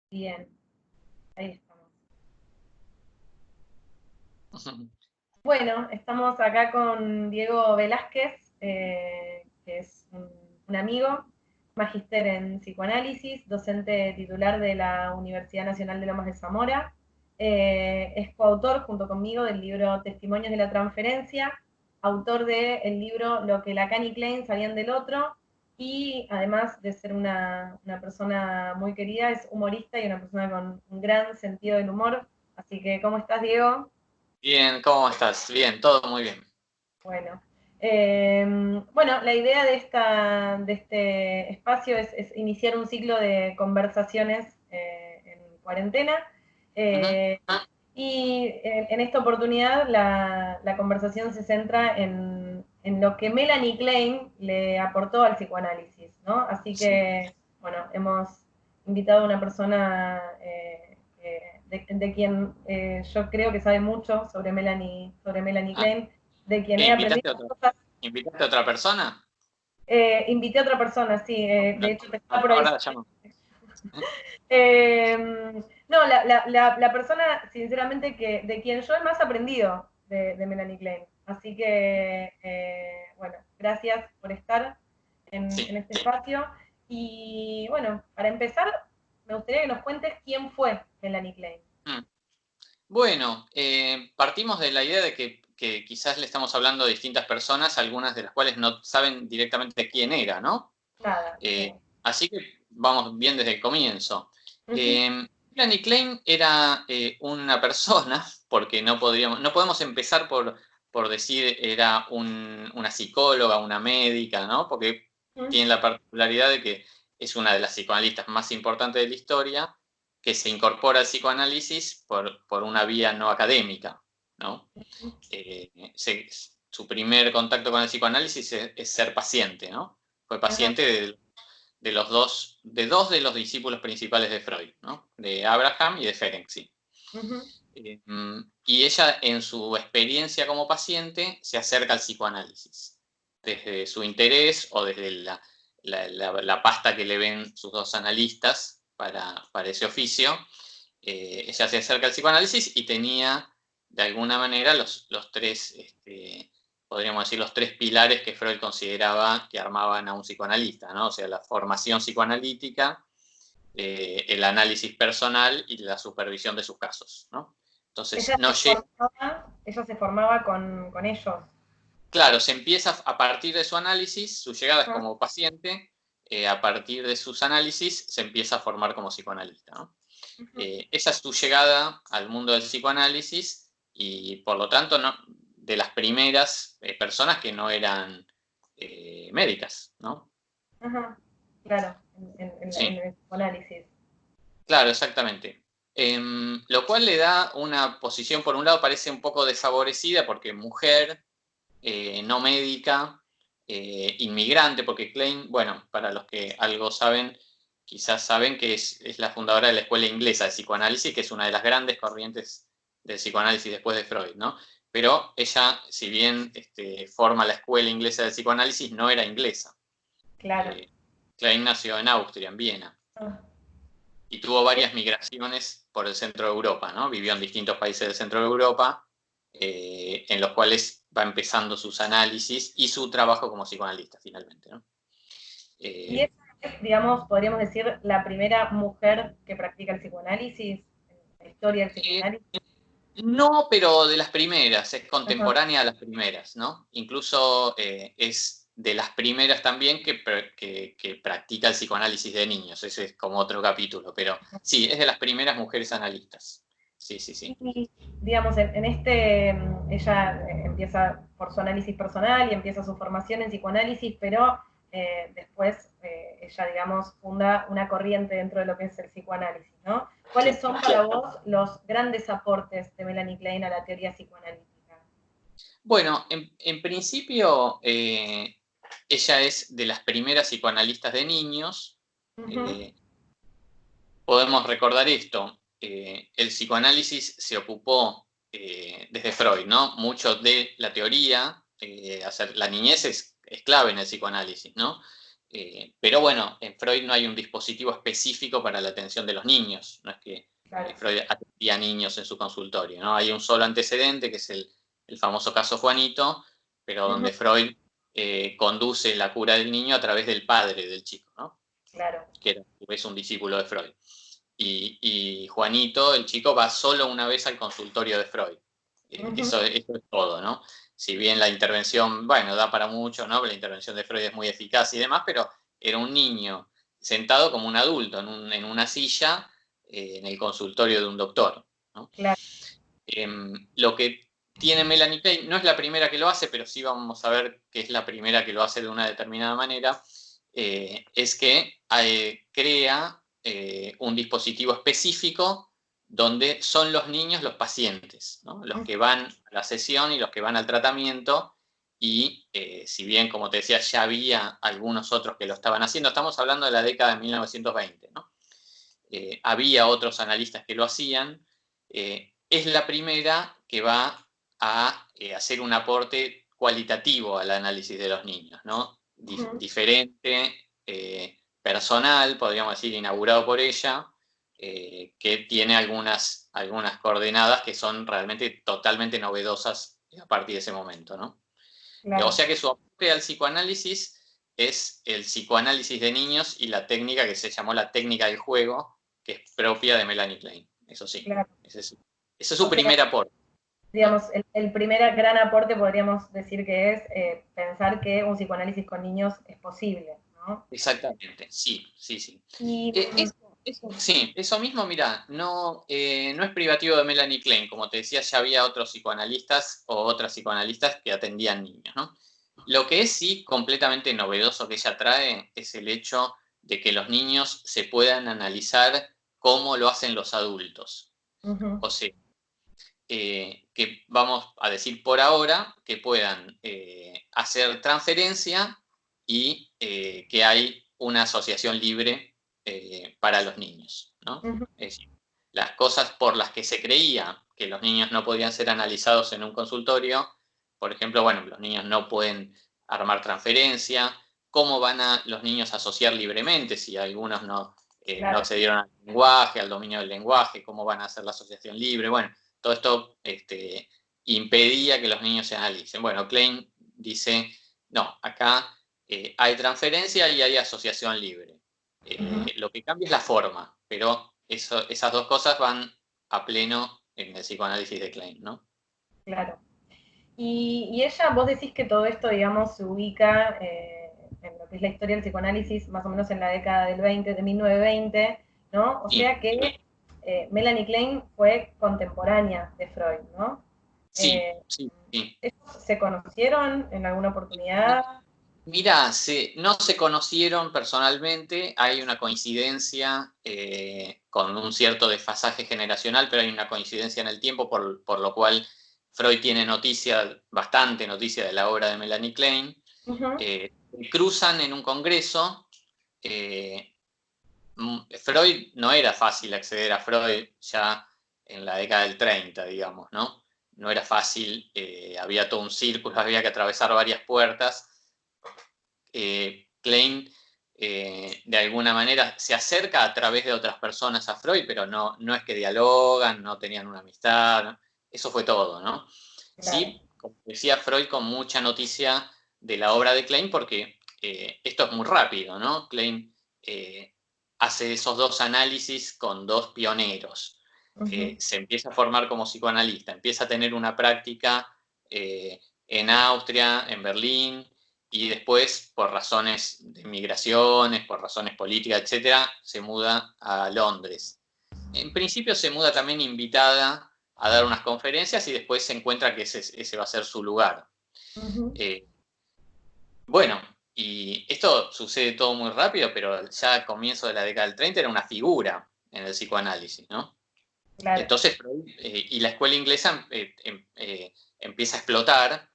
Bien, ahí estamos. Bueno, estamos acá con Diego Velázquez, que es un amigo, magíster en psicoanálisis, docente titular de la Universidad Nacional de Lomas de Zamora. Es coautor junto conmigo del libro Testimonios de la Transferencia, autor del libro Lo que Lacan y Klein sabían del otro, y además de ser una persona muy querida, es humorista y una persona con un gran sentido del humor. Así que, ¿cómo estás, Diego? Bien, ¿cómo estás? Bien, todo muy bien. Bueno, bueno, la idea de este espacio es iniciar un ciclo de conversaciones en cuarentena. Ujú. eh, y en esta oportunidad la conversación se centra en lo que Melanie Klein le aportó al psicoanálisis, ¿no? Así Sí. que, bueno, hemos invitado a una persona de quien yo creo que sabe mucho sobre Melanie Ah, Klein, de quien ¿qué, he aprendido cosas. invitaste a otra persona? Invité a otra persona, sí, de hecho está por ahí. Ahora la llamo. Eh, no, la persona, sinceramente, de quien yo he más aprendido de Melanie Klein. Así que, bueno, gracias por estar en Sí. este espacio. Y bueno, para empezar, me gustaría que nos cuentes quién fue Melanie Klein. Mm. Bueno, partimos de la idea de que quizás le estamos hablando a distintas personas, algunas de las cuales no saben directamente quién era, ¿no? Nada, sí. Así que vamos bien desde el comienzo. Ujú. Melanie Klein era una persona, porque no podemos empezar por decir era una psicóloga, una médica, ¿no? Porque Ujú. tiene la particularidad de que es una de las psicoanalistas más importantes de la historia, que se incorpora al psicoanálisis por una vía no académica, ¿no? Eh, Su primer contacto con el psicoanálisis es ser paciente, ¿no? Fue Ajá. paciente de dos de los discípulos principales de Freud, ¿no? De Abraham y de Ferenczi. Ujú. Y ella, en su experiencia como paciente, se acerca al psicoanálisis, desde su interés o desde la pasta que le ven sus dos analistas para ese oficio. Ella se acerca al psicoanálisis y tenía, de alguna manera, los tres, podríamos decir, los tres pilares que Freud consideraba que armaban a un psicoanalista, ¿no? O sea, la formación psicoanalítica, el análisis personal y la supervisión de sus casos, ¿no? Entonces, no llega. Ella se formaba con ellos. Claro, se empieza a partir de su análisis, su llegada es Ajá. como paciente, a partir de sus análisis se empieza a formar como psicoanalista, ¿no? Ujú. Esa es tu llegada al mundo del psicoanálisis y por lo tanto de las primeras personas que no eran médicas, ¿no? Ajá. Claro, en Sí, el psicoanálisis. claro, exactamente. Lo cual le da una posición, por un lado, parece un poco desfavorecida porque mujer, no médica, inmigrante, porque Klein, bueno, para los que algo saben, quizás saben que es la fundadora de la escuela inglesa de psicoanálisis, que es una de las grandes corrientes del psicoanálisis después de Freud, ¿no? Pero ella, si bien forma la escuela inglesa de psicoanálisis, no era inglesa. Claro. Eh, Klein nació en Austria, en Viena, Ah. y tuvo varias migraciones por el centro de Europa, ¿no? Vivió en distintos países del centro de Europa, en los cuales va empezando sus análisis y su trabajo como psicoanalista, finalmente, ¿no? Y Eh, esa es, digamos, podríamos decir, la primera mujer que practica el psicoanálisis, en la historia del psicoanálisis. no, pero de las primeras, es Ajá. contemporánea a las primeras, ¿no? Incluso es de las primeras también que practica el psicoanálisis de niños, ese es como otro capítulo, pero sí, es de las primeras mujeres analistas. Sí, sí, sí. Y, digamos, ella empieza por su análisis personal y empieza su formación en psicoanálisis, pero después ella, digamos, funda una corriente dentro de lo que es el psicoanálisis, ¿no? ¿Cuáles Sí. son para vos los grandes aportes de Melanie Klein a la teoría psicoanalítica? Bueno, en principio, ella es de las primeras psicoanalistas de niños. Ujú. Eh, Podemos recordar esto. El psicoanálisis se ocupó desde Freud, ¿no? Mucho de la teoría, la niñez es clave en el psicoanálisis, ¿no? Pero bueno, en Freud no hay un dispositivo específico para la atención de los niños. No es que Freud atendía a niños en su consultorio, ¿no? Hay un solo antecedente, que es el famoso caso Juanito, pero donde Freud conduce la cura del niño a través del padre del chico, ¿no? Claro. Que es un discípulo de Freud. Y Juanito, el chico, va solo una vez al consultorio de Freud. Eso es todo, ¿no? Si bien la intervención, bueno, da para mucho, ¿no? La intervención de Freud es muy eficaz y demás, pero era un niño sentado como un adulto en una silla en el consultorio de un doctor, ¿no? Claro. Lo que tiene Melanie Klein, no es la primera que lo hace, pero sí vamos a ver que es la primera que lo hace de una determinada manera, es que crea un dispositivo específico donde son los niños los pacientes, ¿no? Los que van a la sesión y los que van al tratamiento, y si bien, como te decía, ya había algunos otros que lo estaban haciendo, estamos hablando de la década de 1920, ¿no? Había otros analistas que lo hacían, es la primera que va a hacer un aporte cualitativo al análisis de los niños, ¿no? Diferente, personal, podríamos decir, inaugurado por ella, que tiene algunas coordenadas que son realmente totalmente novedosas a partir de ese momento, ¿no? Claro. O sea que su aporte al psicoanálisis es el psicoanálisis de niños y la técnica que se llamó la técnica del juego, que es propia de Melanie Klein, eso sí. Claro. Ese es su primer aporte. Digamos, el primer gran aporte podríamos decir que es pensar que un psicoanálisis con niños es posible, ¿no? Exactamente, sí. Y, Sí, eso mismo, mira, no es privativo de Melanie Klein. Como te decía, ya había otros psicoanalistas o otras psicoanalistas que atendían niños, ¿no? Lo que es sí completamente novedoso que ella trae es el hecho de que los niños se puedan analizar como lo hacen los adultos. O sea, que vamos a decir por ahora que puedan hacer transferencia y que hay una asociación libre para los niños, ¿no? Es decir, las cosas por las que se creía que los niños no podían ser analizados en un consultorio, por ejemplo, bueno, los niños no pueden armar transferencia, cómo van a los niños asociar libremente si algunos no accedieron al lenguaje, al dominio del lenguaje, cómo van a hacer la asociación libre, bueno, todo esto impedía que los niños se analicen. Bueno, Klein dice, no, acá hay transferencia y hay asociación libre. Lo que cambia es la forma, pero esas dos cosas van a pleno en el psicoanálisis de Klein, ¿no? Claro. Y ella, vos decís que todo esto, digamos, se ubica en lo que es la historia del psicoanálisis, más o menos en la década del 20, de 1920, ¿no? O sea que Melanie Klein fue contemporánea de Freud, ¿no? Sí. ¿Ellos se conocieron en alguna oportunidad? Mira, no se conocieron personalmente, hay una coincidencia con un cierto desfasaje generacional, pero hay una coincidencia en el tiempo, por lo cual Freud tiene bastante noticia de la obra de Melanie Klein. Cruzan en un congreso. Freud, no era fácil acceder a Freud ya en la década del 30, digamos, ¿no? No era fácil, había todo un círculo, había que atravesar varias puertas. Klein, de alguna manera, se acerca a través de otras personas a Freud, pero no es que dialogan, no tenían una amistad, eso fue todo, ¿no? Claro. Sí, como decía Freud, con mucha noticia de la obra de Klein, porque esto es muy rápido, ¿no? Klein hace esos dos análisis con dos pioneros. Se empieza a formar como psicoanalista, empieza a tener una práctica en Austria, en Berlín, y después, por razones de migraciones, por razones políticas, etcétera, se muda a Londres. En principio se muda también invitada a dar unas conferencias y después se encuentra que ese va a ser su lugar. Bueno, y esto sucede todo muy rápido, pero ya al comienzo de la década del 30 era una figura en el psicoanálisis, ¿no? Claro. Entonces, y la escuela inglesa empieza a explotar,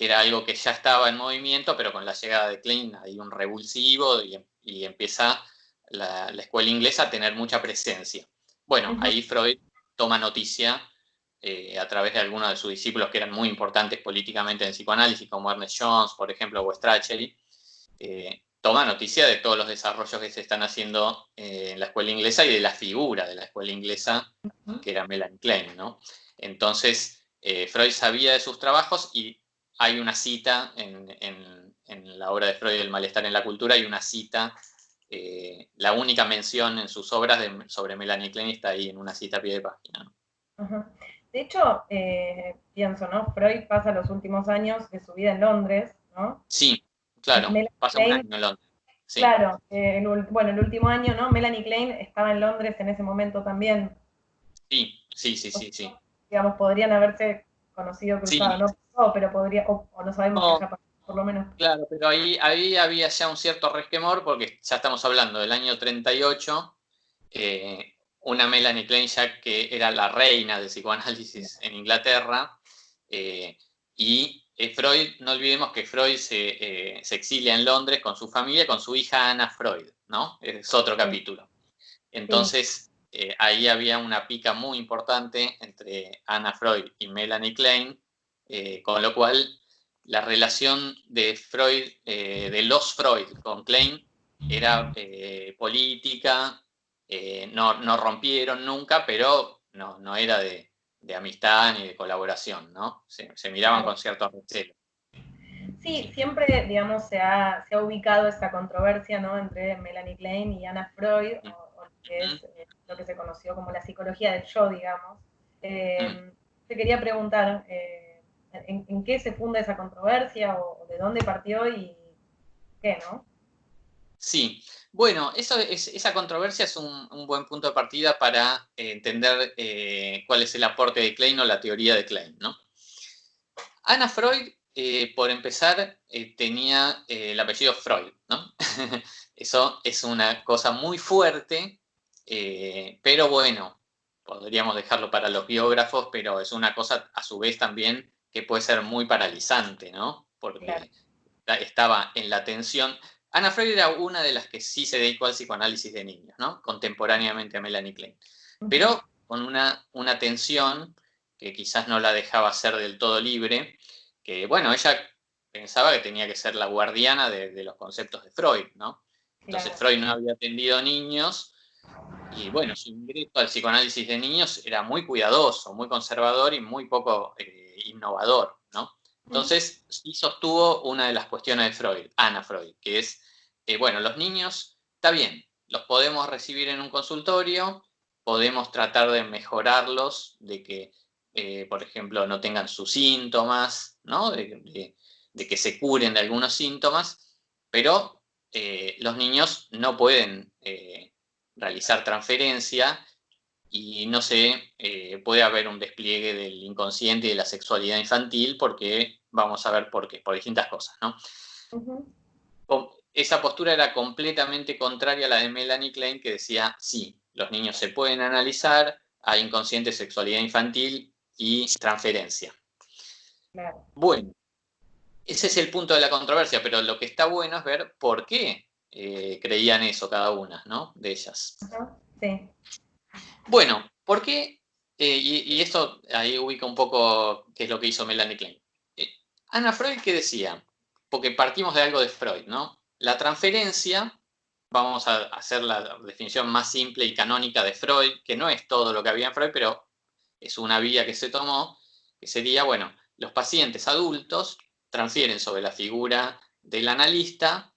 era algo que ya estaba en movimiento, pero con la llegada de Klein hay un revulsivo y empieza la escuela inglesa a tener mucha presencia. Bueno, ahí Freud toma noticia a través de algunos de sus discípulos que eran muy importantes políticamente en el psicoanálisis, como Ernest Jones, por ejemplo, o Strachey, toma noticia de todos los desarrollos que se están haciendo en la escuela inglesa y de la figura de la escuela inglesa, que era Melanie Klein, ¿no? Entonces, Freud sabía de sus trabajos y hay una cita en la obra de Freud, El malestar en la cultura, hay una cita, la única mención en sus obras sobre Melanie Klein está ahí en una cita a pie de página, ¿no? Ajá. De hecho, pienso, ¿no? Freud pasa los últimos años de su vida en Londres, ¿no? Sí, claro, Melanie pasa un Klein, año en Londres. Sí. claro, bueno, el último año, ¿no? Melanie Klein estaba en Londres en ese momento también. Sí, sí, sí, sí, sí. Digamos, podrían haberse conocido, cruzado, Sí, no pasó, pero podría, o no sabemos si no, haya pasado, por lo menos. claro, pero ahí había ya un cierto resquemor porque ya estamos hablando del año 38, una Melanie Klein ya que era la reina del psicoanálisis en Inglaterra, y Freud, no olvidemos que Freud se exilia en Londres con su familia, con su hija Anna Freud, ¿no? Es otro capítulo. Sí. Entonces, ahí había una pica muy importante entre Anna Freud y Melanie Klein, con lo cual la relación de Freud, de los Freud con Klein, era política, no rompieron nunca, pero no era de amistad ni de colaboración, ¿no? Se miraban con cierto recelo. Sí, siempre, digamos, se ha ubicado esa controversia, ¿no? Entre Melanie Klein y Anna Freud, o que es lo que se conoció como la psicología del yo, digamos. Te quería preguntar, ¿en qué se funda esa controversia o de dónde partió y qué, ¿no? Sí, bueno, esa controversia es un buen punto de partida para entender cuál es el aporte de Klein o la teoría de Klein, ¿no? Anna Freud, por empezar, tenía el apellido Freud, ¿no? Eso es una cosa muy fuerte, pero bueno, podríamos dejarlo para los biógrafos, pero es una cosa a su vez también que puede ser muy paralizante, ¿no? Claro. Porque estaba en la tensión. Anna Freud era una de las que sí se dedicó al psicoanálisis de niños, ¿no? Contemporáneamente a Melanie Klein. Pero con una tensión que quizás no la dejaba ser del todo libre, que bueno, ella pensaba que tenía que ser la guardiana de los conceptos de Freud, ¿no? Entonces Claro. Freud no había atendido niños y bueno, su ingreso al psicoanálisis de niños era muy cuidadoso, muy conservador y muy poco innovador, ¿no? Entonces sí sostuvo una de las cuestiones de Freud, Anna Freud, que es, bueno, los niños, está bien, los podemos recibir en un consultorio, podemos tratar de mejorarlos, de que, por ejemplo, no tengan sus síntomas, ¿no? De que se curen de algunos síntomas, pero los niños no pueden realizar transferencia y no se puede haber un despliegue del inconsciente y de la sexualidad infantil porque vamos a ver por qué, por distintas cosas, ¿no? Esa postura era completamente contraria a la de Melanie Klein, que decía, sí, los niños se pueden analizar, hay inconsciente, sexualidad infantil y transferencia. Claro. Bueno, ese es el punto de la controversia, pero lo que está bueno es ver por qué creían eso cada una, ¿no? De ellas. Sí. Bueno, ¿por qué? Y esto ahí ubica un poco qué es lo que hizo Melanie Klein. Anna Freud, ¿qué decía? Porque partimos de algo de Freud, ¿no? La transferencia, vamos a hacer la definición más simple y canónica de Freud, que no es todo lo que había en Freud, pero es una vía que se tomó, que sería, bueno, los pacientes adultos transfieren sobre la figura del analista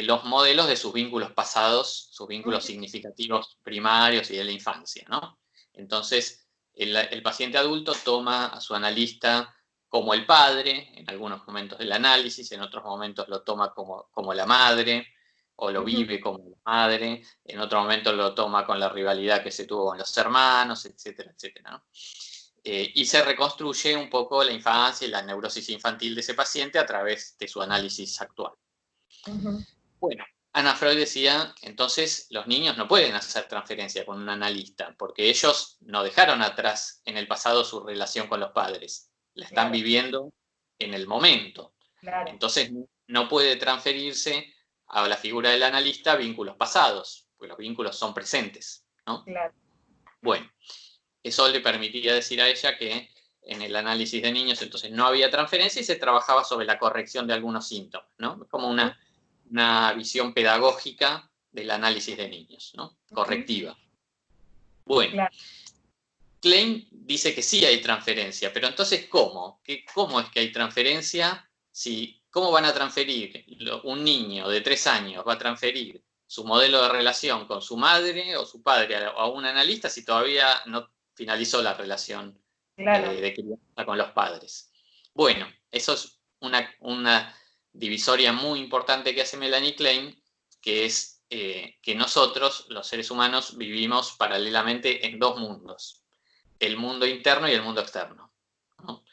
los modelos de sus vínculos pasados, sus vínculos significativos primarios y de la infancia, ¿no? Entonces, el paciente adulto toma a su analista como el padre, en algunos momentos del análisis, en otros momentos lo toma como la madre, o lo vive como la madre, en otro momento lo toma con la rivalidad que se tuvo con los hermanos, etcétera, etcétera, ¿no? Y se reconstruye un poco la infancia y la neurosis infantil de ese paciente a través de su análisis actual. Bueno, Anna Freud decía, entonces los niños no pueden hacer transferencia con un analista, porque ellos no dejaron atrás en el pasado su relación con los padres, la están Claro. viviendo en el momento. Claro. Entonces no puede transferirse a la figura del analista vínculos pasados, porque los vínculos son presentes, ¿no? Claro. Bueno, eso le permitía decir a ella que en el análisis de niños entonces no había transferencia y se trabajaba sobre la corrección de algunos síntomas, ¿no? Como una visión pedagógica del análisis de niños, ¿no? Correctiva. Bueno, claro. Klein dice que sí hay transferencia, pero entonces ¿cómo? ¿Cómo es que hay transferencia? ¿Cómo van a transferir? Un niño de 3 años va a transferir su modelo de relación con su madre o su padre a un analista si todavía no finalizó la relación de crianza con los padres. Bueno, eso es una divisoria muy importante que hace Melanie Klein, que es que nosotros, los seres humanos, vivimos paralelamente en dos mundos, el mundo interno y el mundo externo, ¿no?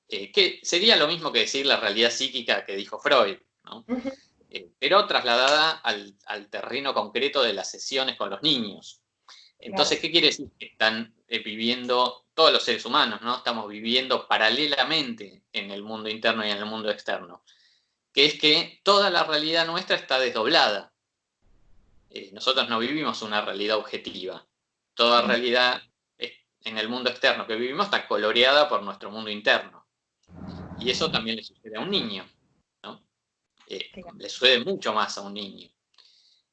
Que sería lo mismo que decir la realidad psíquica que dijo Freud, ¿no? Pero trasladada al terreno concreto de las sesiones con los niños. Entonces, ¿qué quiere decir? Que están viviendo todos los seres humanos, ¿no? Estamos viviendo paralelamente en el mundo interno y en el mundo externo. Que es que toda la realidad nuestra está desdoblada. Nosotros no vivimos una realidad objetiva. Toda realidad en el mundo externo que vivimos está coloreada por nuestro mundo interno. Y eso también le sucede a un niño, ¿no? Le sucede mucho más a un niño.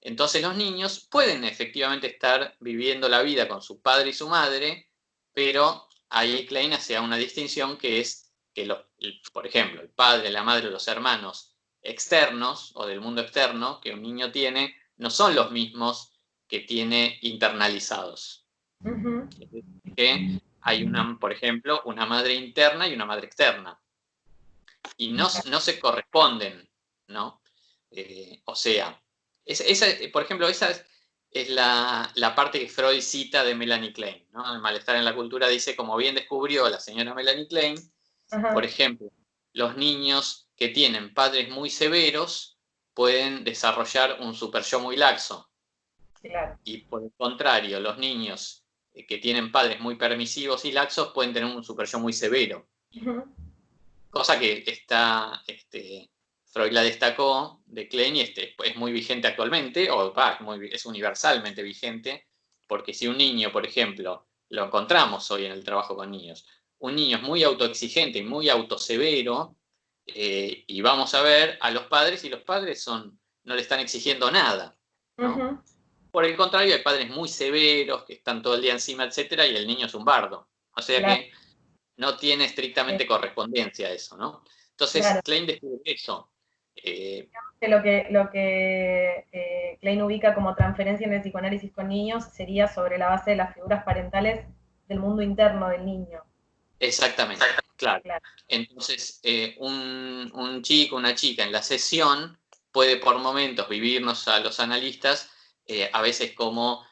Entonces los niños pueden efectivamente estar viviendo la vida con su padre y su madre, pero ahí Klein hace una distinción que es que, por ejemplo, el padre, la madre o los hermanos externos o del mundo externo que un niño tiene no son los mismos que tiene internalizados. Que hay por ejemplo, una madre interna y una madre externa. Y no se corresponden, ¿no? O sea, por ejemplo, esa es la parte que Freud cita de Melanie Klein, ¿no? El malestar en la cultura dice, como bien descubrió la señora Melanie Klein, por ejemplo, los niños que tienen padres muy severos pueden desarrollar un superyo muy laxo. Claro. Y por el contrario, los niños que tienen padres muy permisivos y laxos pueden tener un superyo muy severo. Cosa que Freud la destacó de Klein y es muy vigente actualmente, es universalmente vigente, porque si un niño, por ejemplo, lo encontramos hoy en el trabajo con niños, un niño es muy autoexigente y muy autosevero, y vamos a ver a los padres, y los padres no le están exigiendo nada, ¿no? Por el contrario, hay padres muy severos que están todo el día encima, etcétera, y el niño es un bardo. O sea que no tiene estrictamente correspondencia a eso, ¿no? Entonces, Klein descubre eso. Lo que Klein ubica como transferencia en el psicoanálisis con niños sería sobre la base de las figuras parentales del mundo interno del niño. Exactamente, claro. Entonces, un chico, una chica en la sesión puede por momentos vivirnos a los analistas a veces como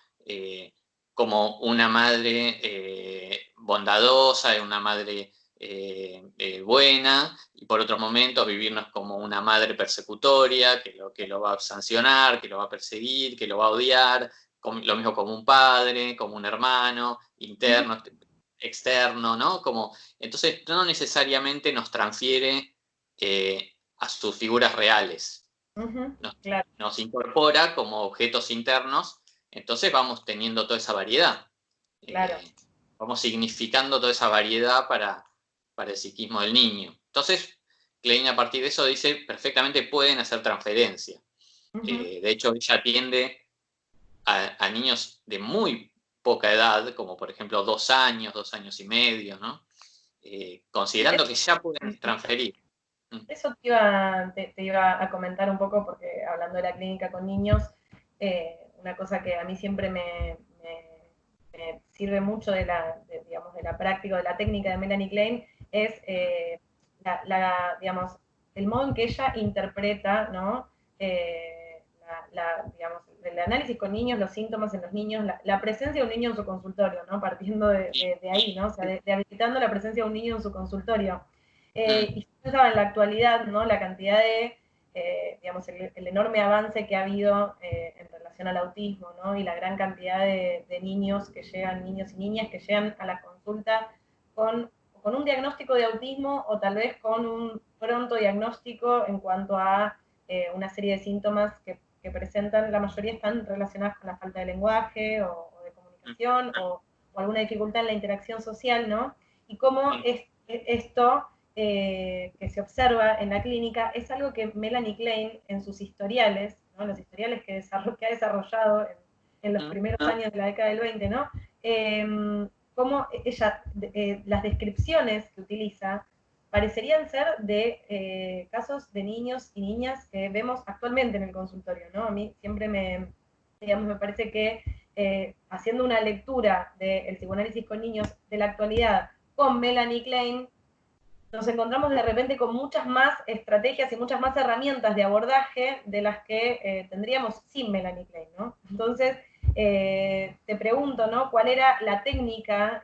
una madre bondadosa, una madre buena, y por otros momentos vivirnos como una madre persecutoria, que lo va a sancionar, que lo va a perseguir, que lo va a odiar, lo mismo como un padre, como un hermano, interno, externo, ¿no? Entonces no necesariamente nos transfiere a sus figuras reales. Nos incorpora como objetos internos, entonces vamos teniendo toda esa variedad. Vamos significando toda esa variedad para el psiquismo del niño. Entonces, Klein a partir de eso dice, perfectamente pueden hacer transferencia. De hecho, ella atiende a niños de muy poca edad, como por ejemplo 2 años, 2 años y medio, ¿no? Considerando que ya pueden transferir. Eso te iba a comentar un poco, porque hablando de la clínica con niños, una cosa que a mí siempre me sirve mucho de la práctica, de la técnica de Melanie Klein, es digamos, el modo en que ella interpreta, ¿no? Digamos, el análisis con niños, los síntomas en los niños, la presencia de un niño en su consultorio, ¿no? Partiendo de ahí, ¿no? O sea, de habilitando la presencia de un niño en su consultorio. Y yo pensaba en la actualidad, ¿no? La cantidad de, digamos, el enorme avance que ha habido en relación al autismo, ¿no? Y la gran cantidad de niños que llegan, niños y niñas que llegan a la consulta con un diagnóstico de autismo o tal vez con un pronto diagnóstico en cuanto a una serie de síntomas que presentan, la mayoría están relacionadas con la falta de lenguaje o de comunicación o alguna dificultad en la interacción social, ¿no? Y cómo esto que se observa en la clínica es algo que Melanie Klein en sus historiales, ¿no? Los historiales que ha desarrollado en los primeros años de la década del 20, ¿no? Cómo ella, las descripciones que utiliza parecerían ser de casos de niños y niñas que vemos actualmente en el consultorio, ¿no? A mí siempre digamos, me parece que haciendo una lectura del psicoanálisis con niños de la actualidad con Melanie Klein, nos encontramos de repente con muchas más estrategias y muchas más herramientas de abordaje de las que tendríamos sin Melanie Klein, ¿no? Entonces, te pregunto, ¿no? ¿Cuál era la técnica,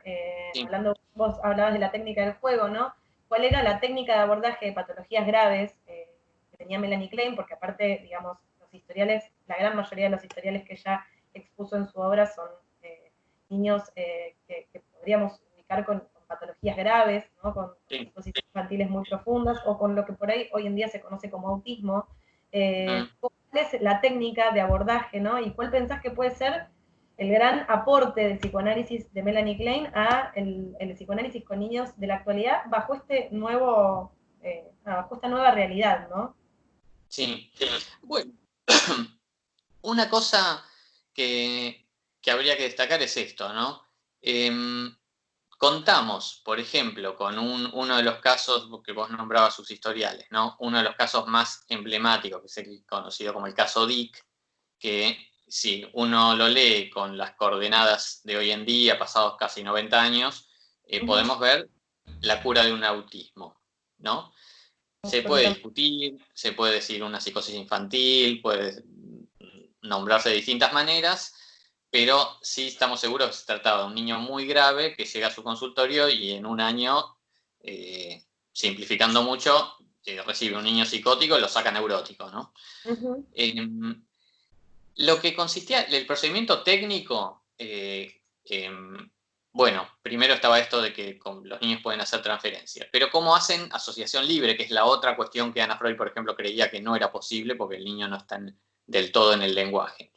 Sí. vos hablabas de la técnica del juego, ¿no? ¿Cuál era la técnica de abordaje de patologías graves que tenía Melanie Klein? Porque aparte, digamos, los historiales, la gran mayoría de los historiales que ella expuso en su obra son niños que podríamos ubicar con patologías graves, ¿no? Con psicosis infantiles muy profundas, o con lo que por ahí hoy en día se conoce como autismo. ¿Cuál es la técnica de abordaje, ¿no? ¿Y cuál pensás que puede ser el gran aporte del psicoanálisis de Melanie Klein a el psicoanálisis con niños de la actualidad bajo este nuevo, bajo esta nueva realidad, ¿no? Sí. Bueno, una cosa que habría que destacar es esto, ¿no? Contamos, por ejemplo, con uno de los casos que vos nombrabas sus historiales, ¿no? Uno de los casos más emblemáticos, que es el conocido como el caso Dick, que si uno lo lee con las coordenadas de hoy en día, pasados casi 90 años, podemos ver la cura de un autismo, ¿no? Se puede discutir, se puede decir una psicosis infantil, puede nombrarse de distintas maneras, pero sí estamos seguros que se trataba de un niño muy grave que llega a su consultorio y en un año, simplificando mucho, recibe un niño psicótico y lo saca neurótico, ¿no? Lo que consistía, el procedimiento técnico, bueno, primero estaba esto de que los niños pueden hacer transferencias, pero ¿cómo hacen asociación libre? Que es la otra cuestión que Anna Freud, por ejemplo, creía que no era posible porque el niño no está del todo en el lenguaje.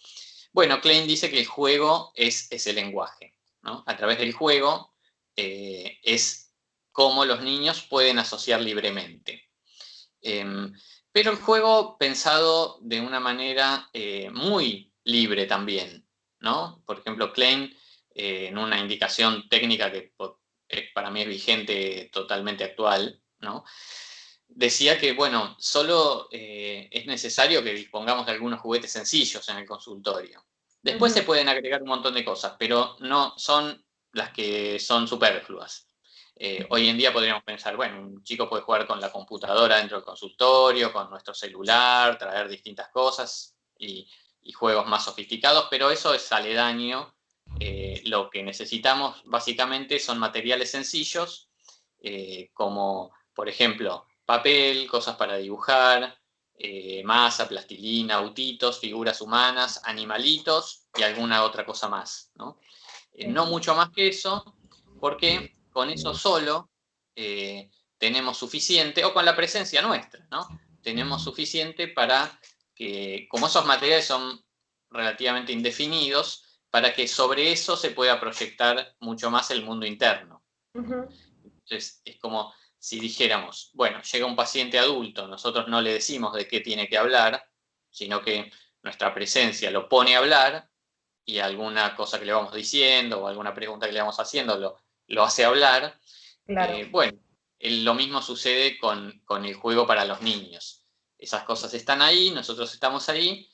Bueno, Klein dice que el juego es ese lenguaje, ¿no? A través del juego es cómo los niños pueden asociar libremente. Pero el juego pensado de una manera muy libre también, ¿no? Por ejemplo, Klein, en una indicación técnica que para mí es vigente, totalmente actual, ¿no? Decía que, bueno, solo es necesario que dispongamos de algunos juguetes sencillos en el consultorio. Después se pueden agregar un montón de cosas, pero no son las que son superfluas. Hoy en día podríamos pensar, bueno, un chico puede jugar con la computadora dentro del consultorio, con nuestro celular, traer distintas cosas y juegos más sofisticados, pero eso es aledaño. Lo que necesitamos básicamente son materiales sencillos, como por ejemplo papel, cosas para dibujar, masa, plastilina, autitos, figuras humanas, animalitos y alguna otra cosa más, ¿no? No mucho más que eso, porque con eso solo tenemos suficiente, o con la presencia nuestra, ¿no? Tenemos suficiente para que, como esos materiales son relativamente indefinidos, para que sobre eso se pueda proyectar mucho más el mundo interno. Entonces, es como si dijéramos, bueno, llega un paciente adulto, nosotros no le decimos de qué tiene que hablar, sino que nuestra presencia lo pone a hablar y alguna cosa que le vamos diciendo o alguna pregunta que le vamos haciendo lo hace hablar. Claro. Bueno, lo mismo sucede con el juego para los niños. Esas cosas están ahí, nosotros estamos ahí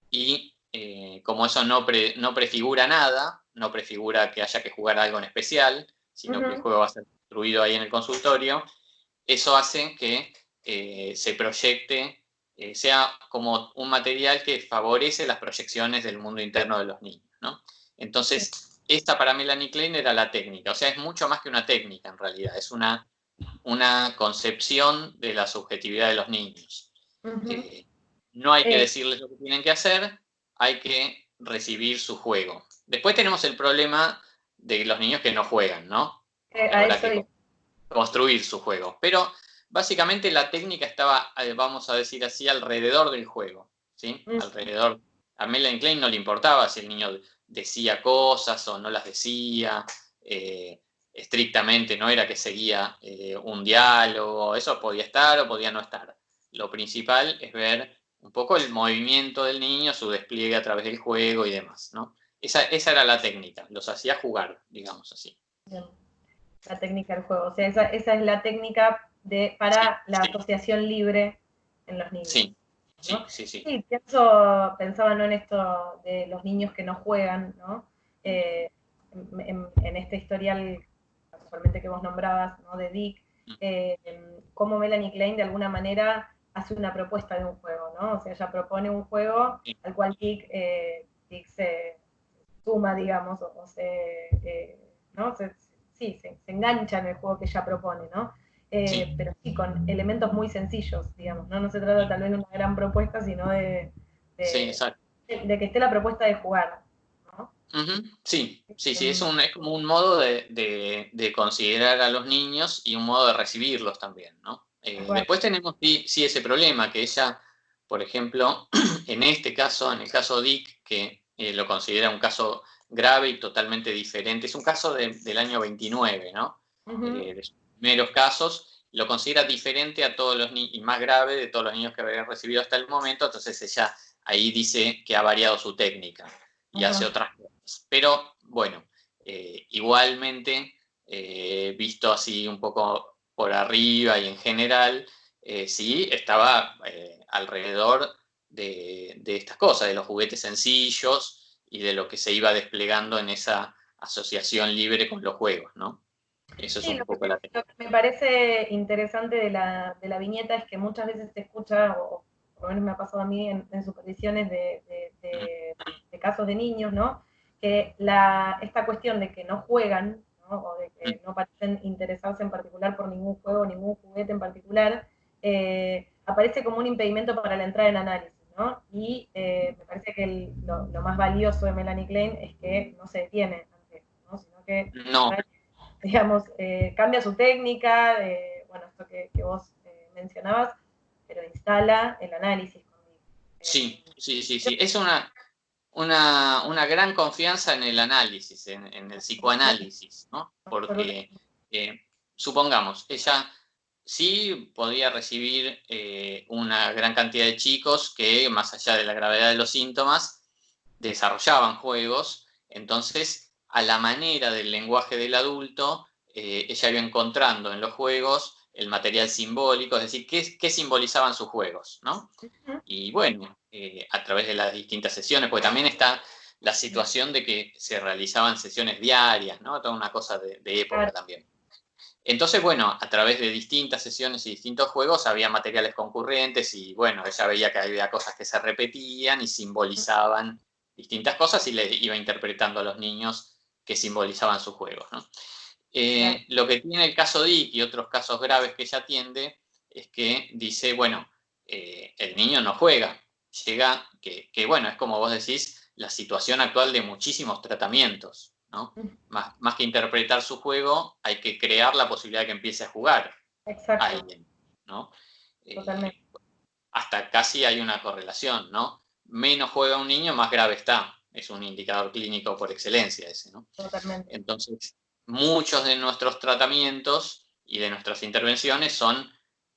y como eso no prefigura nada, no prefigura que haya que jugar algo en especial, sino que el juego va a ser construido ahí en el consultorio, eso hace que se proyecte, sea como un material que favorece las proyecciones del mundo interno de los niños, ¿no? Entonces, esta para Melanie Klein era la técnica, o sea, es mucho más que una técnica en realidad, es una concepción de la subjetividad de los niños. No hay que decirles lo que tienen que hacer, hay que recibir su juego. Después tenemos el problema de los niños que no juegan, ¿no? Habrá que construir su juego. Pero básicamente la técnica estaba, vamos a decir así, alrededor del juego, ¿sí? Alrededor. A Melanie Klein no le importaba si el niño decía cosas o no las decía. estrictamente, no era que seguía un diálogo, eso podía estar o podía no estar. Lo principal es ver un poco el movimiento del niño, su despliegue a través del juego y demás, ¿no? Esa era la técnica, los hacía jugar, digamos así. Bien. La técnica del juego. O sea, esa es la técnica Sí, para la asociación libre en los niños. sí, ¿No? sí, sí, sí. Sí, pensaba ¿no? en esto de los niños que no juegan, ¿no? En este historial, casualmente que vos nombrabas, ¿no? De Dick, cómo Melanie Klein de alguna manera hace una propuesta de un juego, ¿no? O sea, ella propone un juego Sí, al cual Dick se suma, digamos, o ¿no? Sí, se engancha en el juego que ella propone, ¿no? sí, Pero sí, con elementos muy sencillos, digamos, ¿no? No se trata tal vez de una gran propuesta, sino sí, de, exacto. de que esté la propuesta de jugar, ¿no? Ujú, sí, sí, sí, es como un modo de considerar a los niños y un modo de recibirlos también, ¿no? Después tenemos sí ese problema, que ella, por ejemplo, en este caso, en el caso Dick, que lo considera un caso grave y totalmente diferente, es un caso del año 29, ¿no? De sus primeros casos, lo considera diferente a todos los niños, y más grave de todos los niños que habían recibido hasta el momento, entonces ella ahí dice que ha variado su técnica y hace otras cosas. Pero bueno, igualmente, visto así un poco por arriba y en general, sí estaba alrededor de estas cosas, de los juguetes sencillos y de lo que se iba desplegando en esa asociación libre con los juegos, ¿no? Eso es Sí, un poco la lo técnica. que me parece interesante de la viñeta es que muchas veces se escucha, o por lo menos me ha pasado a mí en supervisiones de casos de niños, ¿no? Que esta cuestión de que no juegan, ¿no? O de que no parecen interesarse en particular por ningún juego, ningún juguete en particular, aparece como un impedimento para la entrada en análisis, ¿no? Y me parece que lo más valioso de Melanie Klein es que no se detiene ante esto, ¿no? Sino que No, digamos, cambia su técnica, bueno, esto que vos mencionabas, pero instala el análisis. sí, sí, sí, sí. Es una gran confianza en el análisis, en el psicoanálisis, ¿no? Porque, supongamos, ella sí podía recibir una gran cantidad de chicos que, más allá de la gravedad de los síntomas, desarrollaban juegos, entonces, a la manera del lenguaje del adulto, ella iba encontrando en los juegos el material simbólico, es decir, qué simbolizaban sus juegos, ¿no? Y bueno, a través de las distintas sesiones, porque también está la situación de que se realizaban sesiones diarias, ¿no? Toda una cosa de época también. Entonces, bueno, a través de distintas sesiones y distintos juegos había materiales concurrentes y bueno, ella veía que había cosas que se repetían y simbolizaban distintas cosas y le iba interpretando a los niños que simbolizaban sus juegos, ¿no? Lo que tiene el caso Dick y otros casos graves que ella atiende es que dice, bueno, el niño no juega, llega, que bueno, es como vos decís, la situación actual de muchísimos tratamientos, ¿no? Más que interpretar su juego, hay que crear la posibilidad de que empiece a jugar a Exacto, alguien, ¿no? totalmente. Hasta casi hay una correlación, ¿no? Menos juega un niño, más grave está. Es un indicador clínico por excelencia ese, ¿no? Totalmente. Entonces, muchos de nuestros tratamientos y de nuestras intervenciones son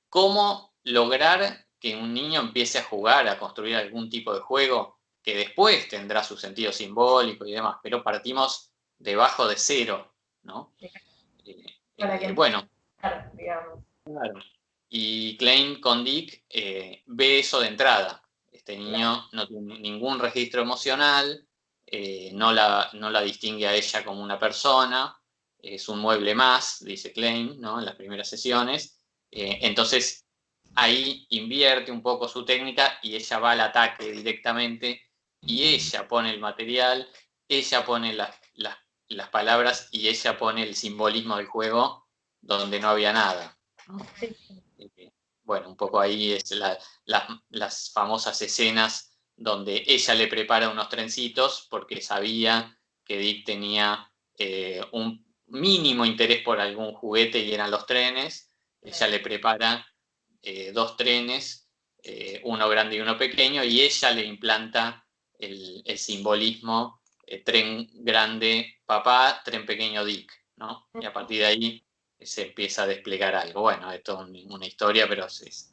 cómo lograr que un niño empiece a jugar, a construir algún tipo de juego que después tendrá su sentido simbólico y demás, pero partimos debajo de cero, ¿no? Para que Bueno, digamos. claro. Y Klein con Dick ve eso de entrada. Este Claro. niño no tiene ningún registro emocional, no la distingue a ella como una persona, es un mueble más, dice Klein, ¿no? En las primeras sesiones. Entonces, ahí invierte un poco su técnica y ella va al ataque directamente y ella pone el material, ella pone las palabras y ella pone el simbolismo del juego donde no había nada. Sí, Bueno, un poco ahí es las famosas escenas donde ella le prepara unos trencitos porque sabía que Dick tenía un mínimo interés por algún juguete y eran los trenes. Ella le prepara dos trenes, uno grande y uno pequeño, y ella le implanta el simbolismo, tren grande papá, tren pequeño Dick. ¿no? Y a partir de ahí se empieza a desplegar algo. Bueno, esto es una historia, pero es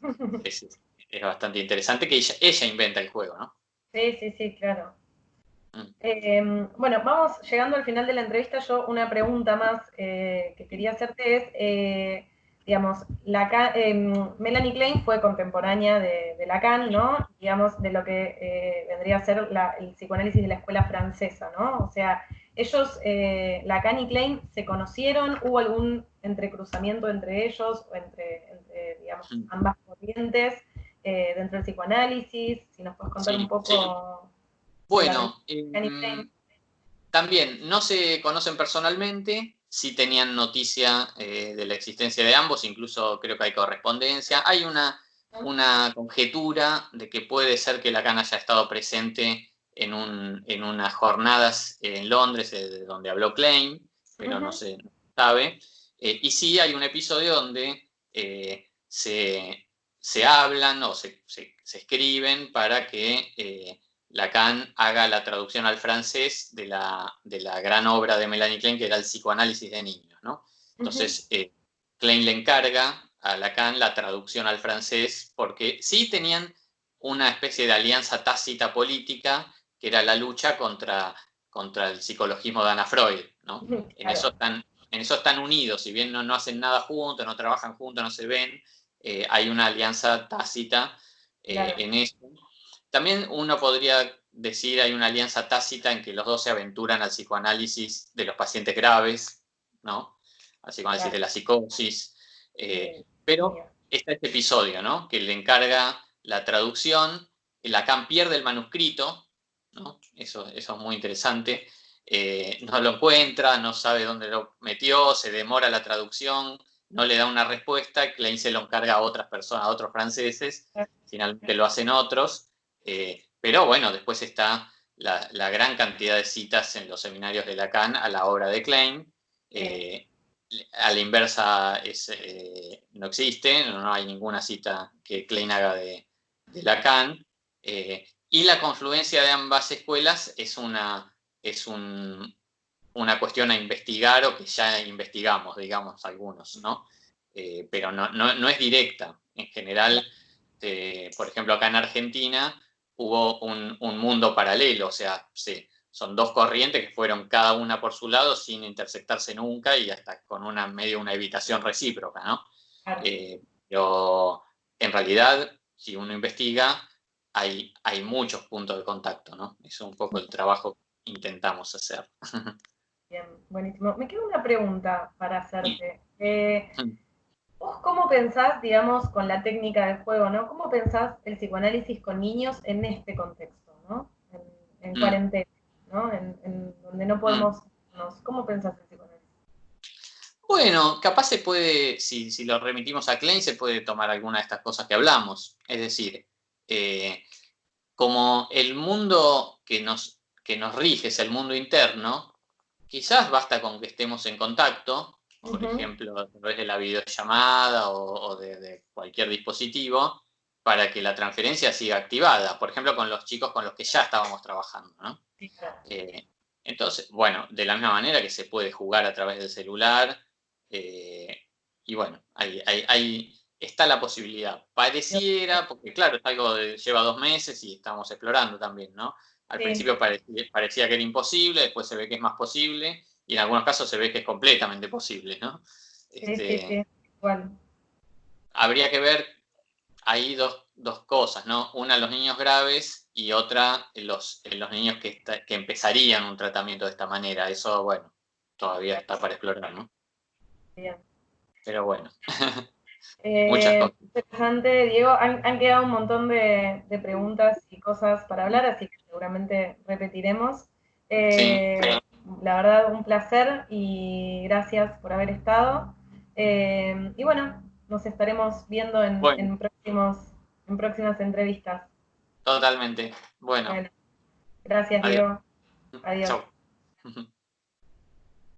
bastante interesante que ella inventa el juego, ¿no? Sí, sí, sí, claro. Mm. Bueno, vamos llegando al final de la entrevista. Yo una pregunta más que quería hacerte es, digamos, Melanie Klein fue contemporánea de Lacan, ¿no? Digamos, de lo que vendría a ser el psicoanálisis de la escuela francesa, ¿no? O sea, ellos, Lacan y Klein, se conocieron, hubo algún entrecruzamiento entre ellos, o entre digamos, ambas corrientes dentro del psicoanálisis. Si nos puedes contar un Sí. poco... Bueno, también no se conocen personalmente, sí tenían noticia de la existencia de ambos, incluso creo que hay correspondencia. Hay una conjetura de que puede ser que Lacan haya estado presente en unas jornadas en Londres donde habló Klein, pero no se sabe. Y sí hay un episodio donde se hablan o se escriben para que Lacan haga la traducción al francés de la gran obra de Melanie Klein, que era el psicoanálisis de niños, ¿no? Entonces, Klein le encarga a Lacan la traducción al francés, porque sí tenían una especie de alianza tácita política, que era la lucha contra el psicologismo de Anna Freud, ¿no? Claro. En eso están unidos, si bien no hacen nada juntos, no trabajan juntos, no se ven, hay una alianza tácita Claro. en eso. También uno podría decir hay una alianza tácita en que los dos se aventuran al psicoanálisis de los pacientes graves, ¿no? Al psicoanálisis de la psicosis. Pero está este episodio, ¿no? Que le encarga la traducción, Lacan pierde el manuscrito, ¿no? Eso es muy interesante. No lo encuentra, no sabe dónde lo metió, se demora la traducción, no le da una respuesta, Klein se lo encarga a otras personas, a otros franceses, finalmente lo hacen otros. Pero bueno, después está la gran cantidad de citas en los seminarios de Lacan a la obra de Klein. A la inversa no existe, no hay ninguna cita que Klein haga de Lacan. Y la confluencia de ambas escuelas es una cuestión a investigar o que ya investigamos, digamos, algunos, ¿no? Pero no es directa. En general, por ejemplo, acá en Argentina hubo un mundo paralelo, o sea, son dos corrientes que fueron cada una por su lado sin intersectarse nunca y hasta con una evitación recíproca, ¿no? Pero en realidad, si uno investiga, hay muchos puntos de contacto, ¿no? Eso es un poco el trabajo que intentamos hacer. Bien, buenísimo. Me queda una pregunta para hacerte. ¿Vos cómo pensás, digamos, con la técnica del juego, ¿no? ¿Cómo pensás el psicoanálisis con niños en este contexto, ¿no? En cuarentena, ¿no? En donde no podemos... ¿Cómo pensás el psicoanálisis? Bueno, capaz se puede, si lo remitimos a Klein, se puede tomar alguna de estas cosas que hablamos. Es decir, como el mundo que nos rige es el mundo interno, quizás basta con que estemos en contacto, por ejemplo, a través de la videollamada o de cualquier dispositivo, para que la transferencia siga activada. Por ejemplo, con los chicos con los que ya estábamos trabajando, ¿no? Entonces, bueno, de la misma manera que se puede jugar a través del celular, y bueno, ahí está la posibilidad. Pareciera, porque claro, es algo que lleva 2 meses y estamos explorando también, ¿no? Al principio parecía que era imposible, después se ve que es más posible, y en algunos casos se ve que es completamente posible, ¿no? Sí, igual. Habría que ver ahí dos cosas, ¿no? Una en los niños graves y otra en los niños que empezarían un tratamiento de esta manera. Eso, bueno, todavía está para explorar, ¿no? Bien. Pero bueno, muchas cosas. Interesante, Diego. Han quedado un montón de preguntas y cosas para hablar, así que seguramente repetiremos. La verdad, un placer y gracias por haber estado. Y bueno, nos estaremos viendo en próximas entrevistas. Totalmente. Bueno. Gracias, Adiós. Diego. Adiós. Chau.